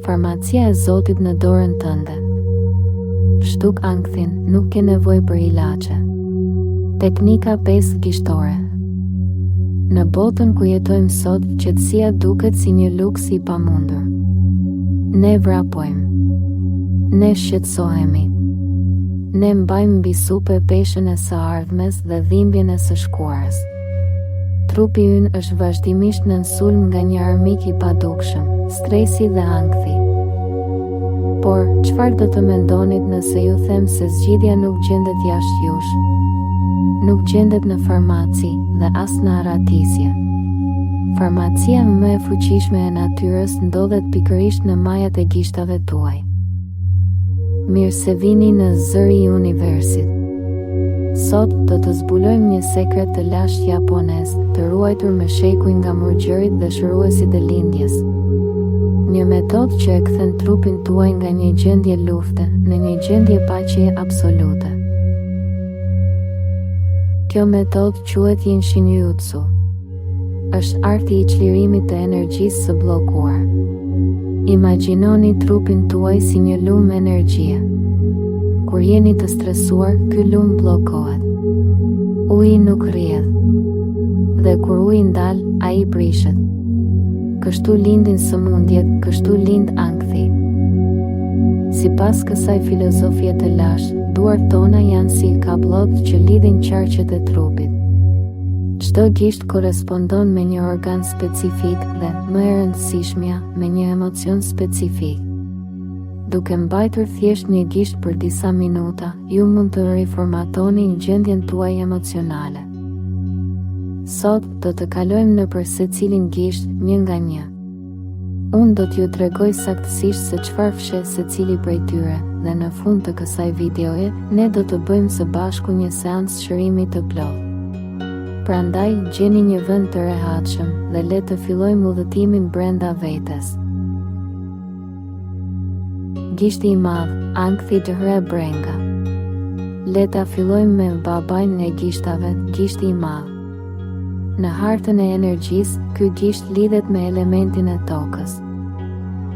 Farmacia e Zotit në dorën tënde. Shtuk ankthin, nuk ke nevojë për ilaçe. Teknika 5 gishtore. Në botën ku jetojmë sot, qetësia duket si një luks i pamundur. Ne vrapojmë. Ne shqetësohemi. Ne mbajmë mbi supe peshën e së ardhmes dhe dhimbjen e së shkuarës. Trupi ynë është vazhdimisht në sulm nga një armik i padukshëm, stresi dhe ankthi. Por, çfarë do të mendonit nëse ju them se zgjidhja nuk gjendet jashtë jush? Nuk gjendet në farmaci dhe as në aratisje. Farmacia më e fuqishme e natyrës ndodhet pikërisht në majat e gishtave tuaj. Mirë se vini në zëri i universit. Sot do të zbulojmë një sekret të lashtë japonez, të ruajtur me shekuj nga murgjërit dhe shëruesit e lindjes. Një metodë që e kthen trupin tuaj nga një gjendje lufte në një gjendje paqeje absolute. Kjo metodë quhet Yin Shinjutsu. Është arti i çlirimit të energjisë së bllokuar. Imagjinoni trupin tuaj si një lumë energjie. Kur jeni të stresuar, ky lumë bllokohet. Uji nuk rrjedh. Dhe kur uji ndal, ai prishet. Kështu lindin sëmundjet, kështu lind ankthi. Sipas kësaj filozofie të lashtë, duart tona janë si kabllot që lidhin qarqet e trupit. Çdo gisht korespondon me një organ specifik dhe, më e rëndësishmja, me një emocion specifik. Duke mbajtur thjesht një gisht për disa minuta, ju mund të riformatoni në gjendjen tuaj emocionale. Sot do të kalojmë nëpër secilin gisht një nga një. Unë do t'ju tregoj saktësisht se çfarë fshet secili prej tyre dhe në fund të kësaj videoje ne do të bëjmë së bashku një seancë shërimi të plotë. Prandaj, gjeni një vend të rehatshëm dhe le të fillojmë udhëtimin brenda vetes. Gishti i madh, ankthi dëhre brenga. Le ta fillojmë me babain e gishtave, gishti i madh. Në hartën e energjisë, ky gisht lidhet me elementin e tokës.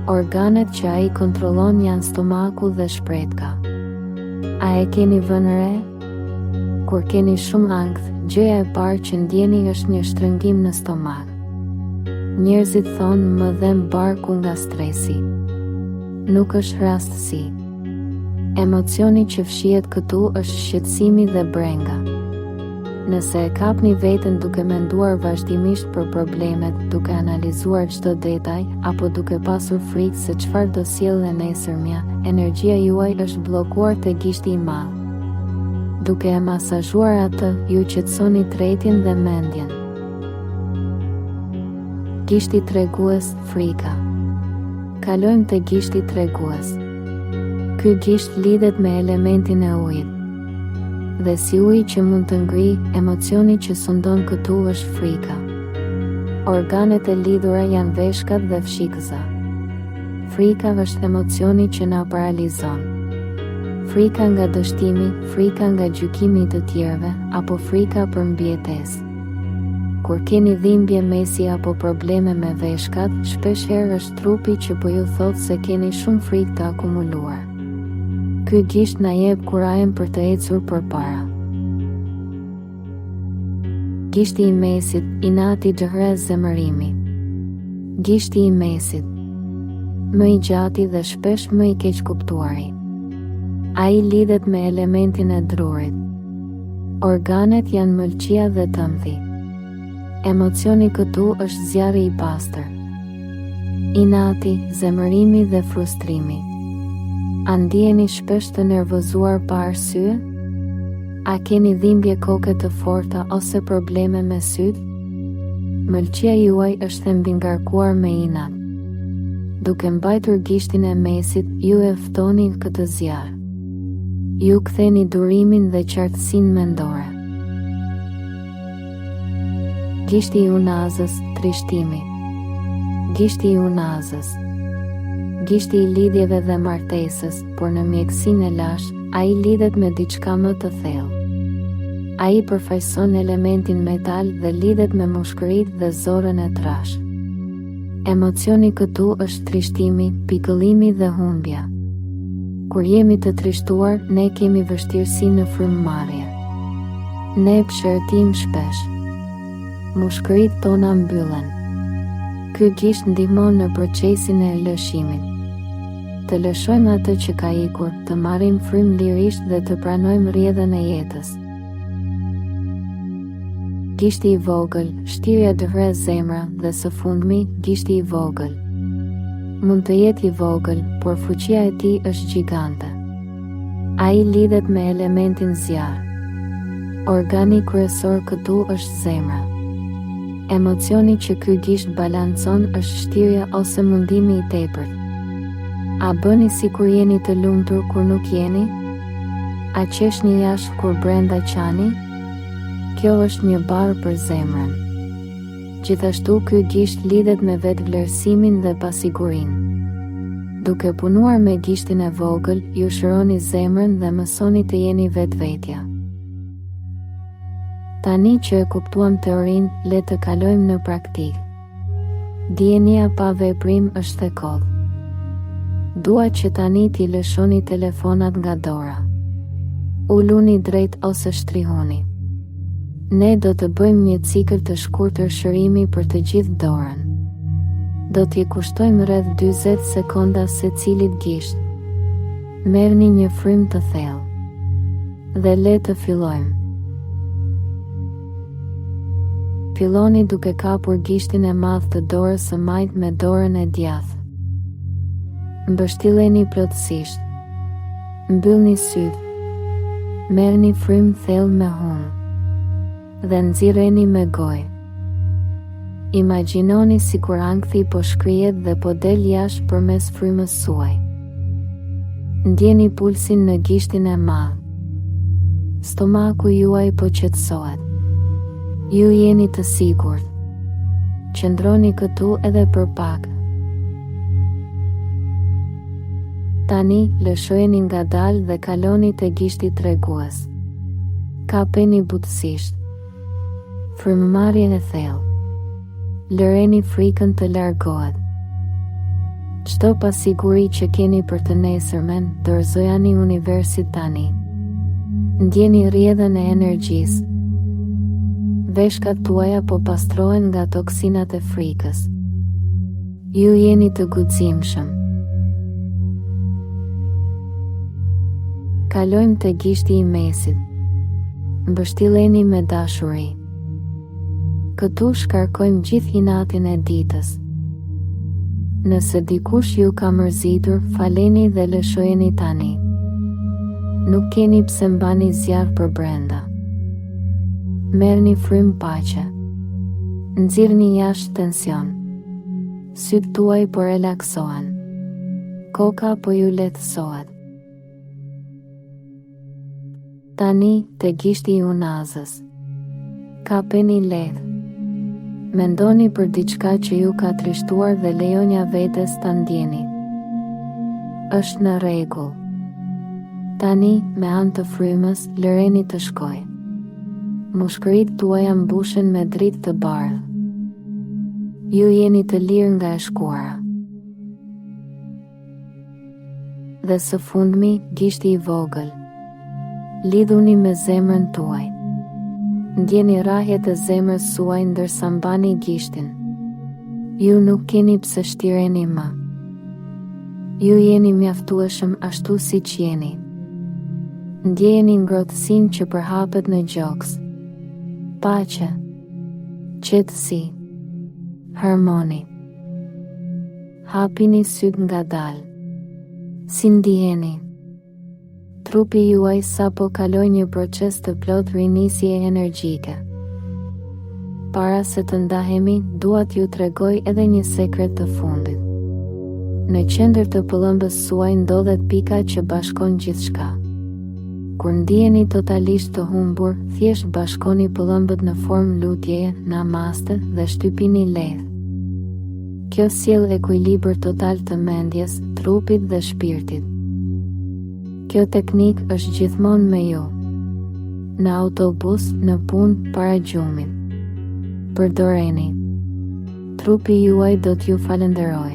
Organet që ai kontrollon janë stomaku dhe shpretka. A e keni vënë re? Kur keni shumë ankth, gjëja e parë që ndjeni është një shtrëngim në stomak. Njerëzit thonë më dhem barku nga stresi. Nuk është rastësi. Emocioni që fshihet këtu është shqetësimi dhe brenga. Nëse e kapni veten duke menduar vazhdimisht për problemet, duke analizuar çdo detaj, apo duke pasur frikë se çfarë do sjellë nesërmja, energjia juaj është bllokuar te gishti i madh. Duke e masazhuar atë, ju qetësoni tretin dhe mendjen. Gishti tregues, frika. Kalojmë te gishti tregues. Ky gisht lidhet me elementin e ujit. Dhe si uji që mund të ngrijë, emocioni që sundon këtu është frika. Organet e lidhura janë veshkat dhe fshikëza. Frika është emocioni që na paralizon. Frika nga dështimi, frika nga gjykimi i të tjerëve, apo frika për mbijetesë. Kur keni dhimbje mesi apo probleme me veshkat, shpeshherë është trupi që po ju thotë se keni shumë frikë të akumuluar. Ky gisht na jep kurajën për të ecur përpara. Gishti i mesit, inati dëhre zemërimi. Gishti i mesit. Më i gjati dhe shpesh më i keq kuptuari. Ai lidhet me elementin e drurit. Organet janë mëlçia dhe tëmthi. Emocioni këtu është zjarri i pastër. Inati, zemërimi dhe frustrimi. A ndjeni shpesh të nervozuar pa arsye? A keni dhimbje koke të forta ose probleme me syt? Mëlçia juaj është e mbingarkuar me inat. Duke mbajtur gishtin e mesit, ju e ftoni këtë zjarr. Ju ktheni durimin dhe qartësinë mendore. Gishti i unazës, trishtimi. Gishti i unazës. Gishti i lidhjeve dhe martesës, por në mjekësinë e lashtë, ai lidhet me diçka më të thellë. Ai përfaqëson elementin metal dhe lidhet me mushkëritë dhe zorën e trashë. Emocioni këtu është trishtimi, pikëllimi dhe humbja. Kur jemi të trishtuar, ne kemi vështirësi në frymëmarrje. Ne pëshërtim shpesh. Mushkëritë tona mbyllen. Ky gisht ndihmon në procesin e lëshimit. Të lëshojmë atë që ka ikur, të marrim frymë lirisht dhe të pranojmë rrjedhën e jetës. Gishti i vogël, shtirja dëhre zemra dhe së fundmi, gishti i vogël. Mund të jetë i vogël, por fuqia e tij është gjigante. Ai lidhet me elementin zjarr. Organi kryesor këtu është zemra. Emocioni që ky gisht balancon është shtirja ose mundimi i tepërt. A bëni si kur jeni të lumtur kur nuk jeni? A qeshni jashtë kur brenda qani? Kjo është një barë për zemrën. Gjithashtu ky gisht lidhet me vetvlerësimin dhe pasigurinë. Duke punuar me gishtin e vogël, ju shëroni zemrën dhe mësoni të jeni vetvetja. Tani që e kuptuam teorinë, le të kalojmë në praktikë. Dienia pa veprim është thekoll. Dua që tani t'i lëshoni telefonat nga dora. Uluni drejt ose shtrihuni. Ne do të bëjmë një cikël të shkurtër shërimi për të gjithë dorën. Do t'i kushtojmë rreth 40 sekonda secilit gisht. Merrni një frymë të thellë. Dhe le të fillojmë. Filloni duke kapur gishtin e madh të dorës së majtë me dorën e djathtë. Mbështilleni plotësisht. Mbyllni sytë. Merrni frymë thellë me humë. Dhe nxirreni me gojë. Imagjinoni sikur ankthi po shkrihet dhe po del jashtë përmes frymës suaj. Ndjeni pulsin në gishtin e madh. Stomaku juaj po qetësohet. Ju jeni të sigurt. Qëndroni këtu edhe për pak. Tani, lëshojeni ngadalë dhe kaloni te gishti tregues. Kapeni butësisht. Frymëmarrjen e thellë. Lëreni frikën të largohet. Çdo pasiguri që keni për të nesërmen, dorëzojani universit tani. Ndjeni rrjedhën e energjisë. Veshkat tuaja po pastrohen nga toksinat e frikës. Ju jeni të guximshëm. Kalojmë te gishti i mesit. Mbështilleni me dashuri. Këtu shkarkojmë gjithë inatin e ditës. Nëse dikush ju ka mërzitur, faleni dhe lëshojeni tani. Nuk keni pse mbani zjarr për brenda. Merrni frymë paqe. Nxirrni jashtë tension. Sytë tuaj po relaksohen. Koka po ju lehtësohet. Tani, te gishti i unazës. Kapeni lehtë. Mendoni për diçka që ju ka trishtuar dhe lejonja vetes ta ndjeni. Është në rregull. Tani, me anë të frymës, lëreni të shkojë. Mushkëritë tuaja mbushen me dritë të bardhë. Ju jeni të lirë nga e shkuara. Dhe së fundmi, gishti i vogël. Lidhuni me zemrën tuaj. Ndjeni rrahjet e zemrës suaj ndërsa mbani gishtin. Ju nuk keni pse shtireni më. Ju jeni mjaftueshëm ashtu siç jeni. Ndjeni ngrohtësinë që përhapet në gjoks. Paqe. Qetësi. Harmoni. Hapini sytë ngadalë. Si ndiheni? Trupi juaj sapo kaloi një proces të plot rinisje energjike. Para se të ndahemi, dua t'ju tregoj edhe një sekret të fundit. Në qendër të pëllëmbës suaj ndodhet pika që bashkon gjithçka. Kur ndiheni totalisht të humbur, thjesht bashkoni pëllëmbët në formë lutjeje, namaste dhe shtypini lehtë. Kjo sjell ekuilibër total të mendjes, trupit dhe shpirtit. Kjo teknik është gjithmonë me ju. Në autobus, në punë, para gjumit. Përdoreni. trupi juaj do t'ju falenderoj.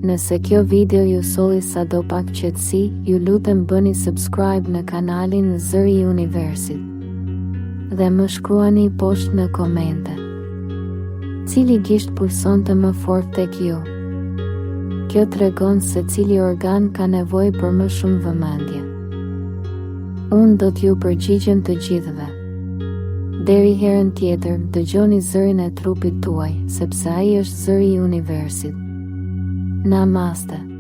Nëse kjo video ju solli sado pak qetësi, ju lutem bëni subscribe në kanalin Zëri i Universit. Dhe më shkruani poshtë në komente cili gisht pulsonte më fort tek ju. Kjo tregon se cili organ ka nevojë për më shumë vëmendje. Unë do t'ju përgjigjem të gjithëve. Deri herën tjetër, dëgjoni zërin e trupit tuaj, sepse ai është zëri i universit. Namaste.